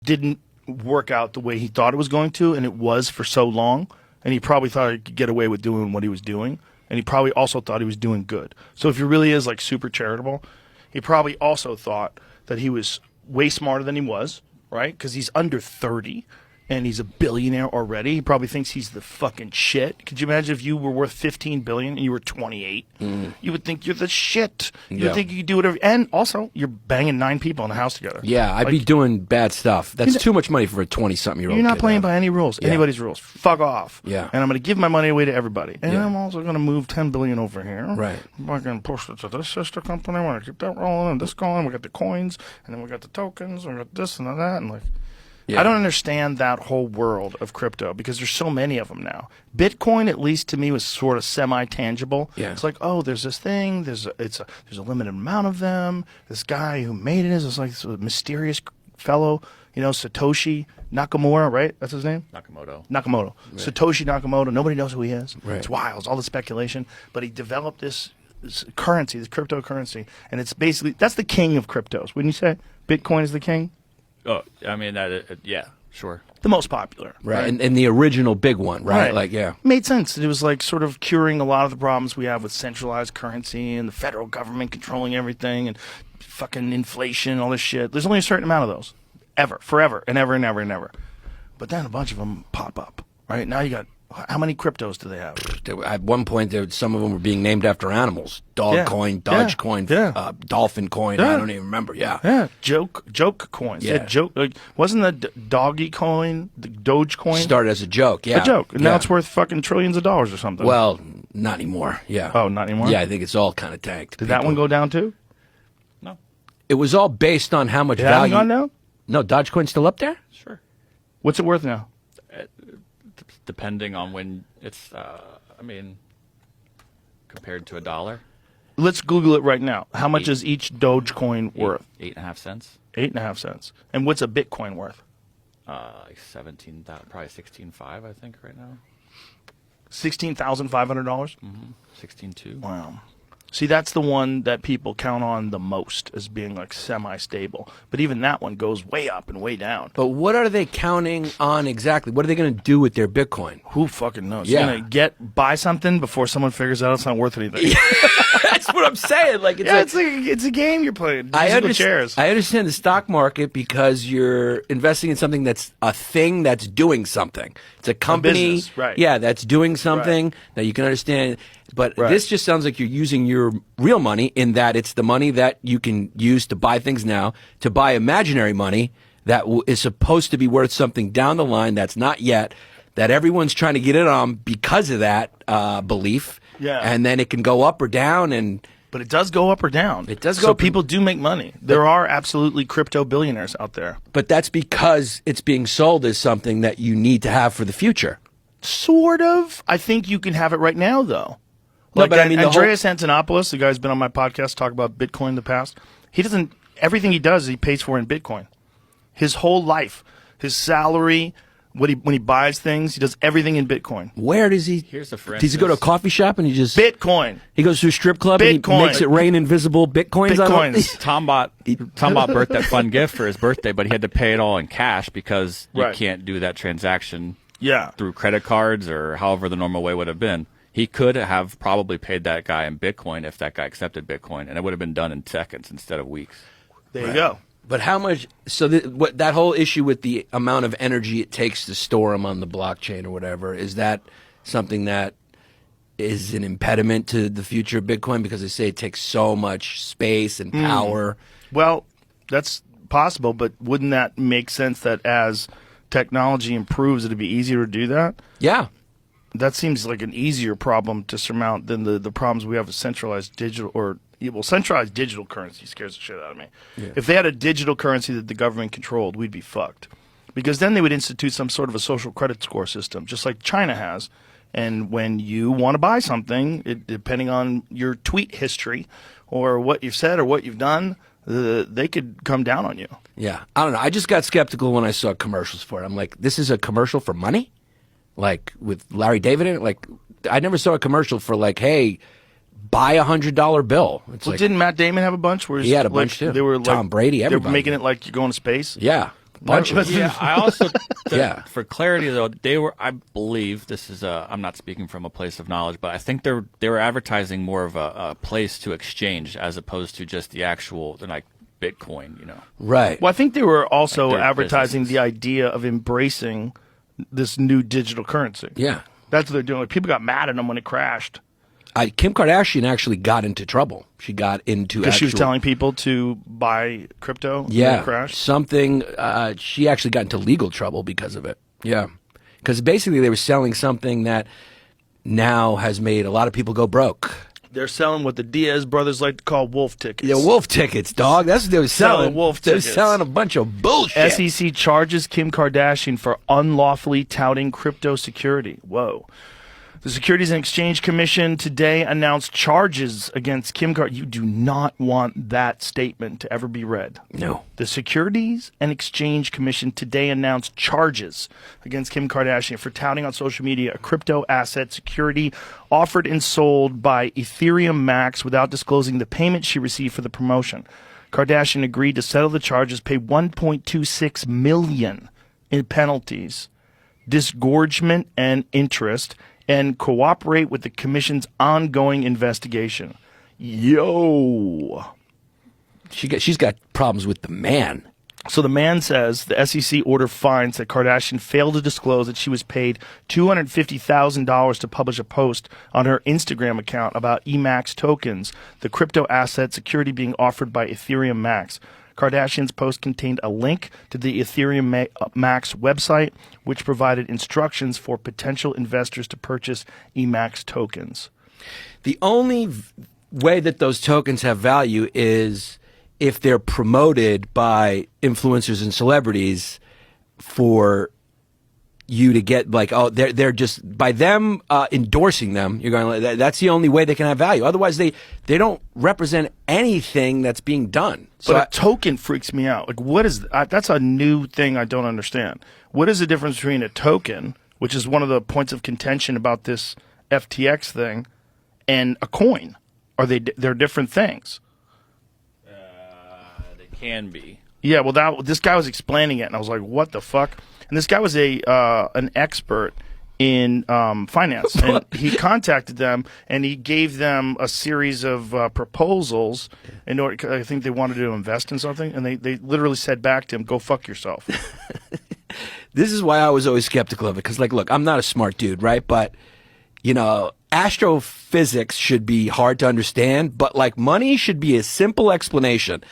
didn't work out the way he thought it was going to, and it was for so long, and he probably thought he could get away with doing what he was doing, and he probably also thought he was doing good. So if he really is like super charitable, he probably also thought that he was way smarter than he was, right? Because he's under 30 and he's a billionaire already. He probably thinks he's the fucking shit. Could you imagine if you were worth 15 billion and you were 28? You would think you're the shit. You would think you could do whatever. And also, you're banging 9 people in the house together. Yeah, I'd be doing bad stuff. That's too much money for a 20-something-year-old You're not kid, playing though. by any rules, anybody's rules. Fuck off. Yeah. And I'm going to give my money away to everybody. And I'm also going to move 10 billion over here. Right. We're going to push it to this sister company. We're going to keep that rolling and this going. We got the coins, and then we got the tokens, and we got this and that, and like. I don't understand that whole world of crypto because there's so many of them now. Bitcoin, at least to me, was sort of semi-tangible. Yeah. It's like, oh, there's this thing. There's a limited amount of them. This guy who made it is like this mysterious fellow, Satoshi Nakamura, right? That's his name? Nakamoto. Right. Satoshi Nakamoto. Nobody knows who he is. Right. It's wild. It's all the speculation. But he developed this currency, this cryptocurrency, and it's basically, that's the king of cryptos. Wouldn't you say? Bitcoin is the king? Oh, I mean, yeah, sure. The most popular. Right, and the original big one, right? Like, yeah. Made sense. It was like sort of curing a lot of the problems we have with centralized currency and the federal government controlling everything and fucking inflation, all this shit. There's only a certain amount of those. Ever. Forever. And ever and ever and ever. But then a bunch of them pop up, right? Now you got, how many cryptos do they have? At one point, some of them were being named after animals. Dog coin, Dodge coin, dolphin coin. I don't even remember. Yeah. Joke coins. Yeah. Joke. Like, wasn't the doggy coin, the Doge coin? Started as a joke, yeah. A joke. And now it's worth fucking trillions of dollars or something. Well, not anymore, yeah. Oh, not anymore? Yeah, I think it's all kind of tanked. Did that one go down too? No. It was all based on how much It value. hasn't gone down? No, Dogecoin's still up there? Sure. What's it worth now? Depending on when it's, compared to $1. Let's Google it right now. How much is each Dogecoin worth? 8.5 cents. 8.5 cents. And what's a Bitcoin worth? Like 17,000, probably 16.5, I think, right now. $16,500? 16.2. Wow. See, that's the one that people count on the most as being like semi-stable. But even that one goes way up and way down. But what are they counting on exactly? What are they going to do with their Bitcoin? Who fucking knows? Yeah. You're going to buy something before someone figures out it's not worth anything. That's what I'm saying. Like, it's a game you're playing. I Shares. understand the stock market because you're investing in something that's a thing that's doing something. It's a company, business, right. Yeah, that's doing something that you can understand. But this just sounds like you're using your real money in that it's the money that you can use to buy things now, to buy imaginary money that is supposed to be worth something down the line that's not yet, that everyone's trying to get in on because of that belief. Yeah. And then it can go up or down. But it does go up or down. It does go So up people do make money. There are absolutely crypto billionaires out there. But that's because it's being sold as something that you need to have for the future. Sort of. I think you can have it right now, though. Like, but I mean, Andreas Antonopoulos, the guy who's been on my podcast, talk about Bitcoin in the past. He doesn't. Everything he does, he pays for in Bitcoin. His whole life, his salary, when he buys things, he does everything in Bitcoin. Where does he? Here's a for Does he go to a coffee shop and he just Bitcoin? He goes to a strip club and he makes it rain invisible bitcoins. Bitcoins. Tom bought that fun gift for his birthday, but he had to pay it all in cash because you can't do that transaction through credit cards or however the normal way would have been. He could have probably paid that guy in Bitcoin if that guy accepted Bitcoin, and it would have been done in seconds instead of weeks. There you go. But how much? So that whole issue with the amount of energy it takes to store them on the blockchain or whatever, is that something that is an impediment to the future of Bitcoin because they say it takes so much space and power? Well, that's possible, but wouldn't that make sense that as technology improves, it'd be easier to do that? Yeah. That seems like an easier problem to surmount than the problems we have with centralized digital centralized digital currency scares the shit out of me. Yeah. If they had a digital currency that the government controlled, we'd be fucked. Because then they would institute some sort of a social credit score system, just like China has. And when you want to buy something, depending on your tweet history or what you've said or what you've done, they could come down on you. Yeah. I don't know. I just got skeptical when I saw commercials for it. I'm like, this is a commercial for money? Like with Larry David in it? Like, I never saw a commercial for like, hey, buy $100 bill. It's didn't Matt Damon have a bunch? Where he had a bunch too. They were Tom Brady, everybody. They were making it like you're going to space. Yeah. bunch of Yeah, I also, Yeah. for clarity though, they were, I believe, this is, I'm not speaking from a place of knowledge, but I think they were advertising more of a place to exchange as opposed to just the actual, like Bitcoin, you know. Right. Well, I think they were also Like their advertising businesses. the idea of embracing this new digital currency. Yeah. That's what they're doing. Like, people got mad at them when it crashed Kim Kardashian actually got into trouble. She got into because she was actual- telling people to buy crypto when yeah, it crashed. something. She actually got into legal trouble because of it. Yeah, because basically they were selling something that now has made a lot of people go broke. They're selling what the Diaz brothers like to call wolf tickets. Yeah, wolf tickets, dog. That's what they were selling. wolf They were tickets. selling a bunch of bullshit. SEC charges Kim Kardashian for unlawfully touting crypto security. Whoa. The Securities and Exchange Commission today announced charges against Kim Kardashian. You do not want that statement to ever be read. No. The Securities and Exchange Commission today announced charges against Kim Kardashian for touting on social media a crypto asset security offered and sold by Ethereum Max without disclosing the payment she received for the promotion. Kardashian agreed to settle the charges, pay $1.26 million in penalties, disgorgement, and interest, and cooperate with the commission's ongoing investigation. Yo. She's got problems with the man. So the man says the SEC order finds that Kardashian failed to disclose that she was paid $250,000 to publish a post on her Instagram account about Emax tokens, the crypto asset security being offered by Ethereum Max. Kardashian's post contained a link to the Ethereum Max website, which provided instructions for potential investors to purchase Emax tokens. The only way that those tokens have value is if they're promoted by influencers and celebrities for you to get, like, oh, they're just by them endorsing them. You're going, that's the only way they can have value. Otherwise, they don't represent anything that's being done. So But a token freaks me out. Like, what is that's a new thing I don't understand. What is the difference between a token, which is one of the points of contention about this FTX thing, and a coin? They're different things? They can be. Yeah, well, this guy was explaining it, and I was like, "What the fuck?" And this guy was an expert in finance, and he contacted them, and he gave them a series of proposals in order. I think they wanted to invest in something, and they literally said back to him, "Go fuck yourself." this is why I was always skeptical of it. Because, like, look, I'm not a smart dude, right? But, you know, astrophysics should be hard to understand, but, like, money should be a simple explanation.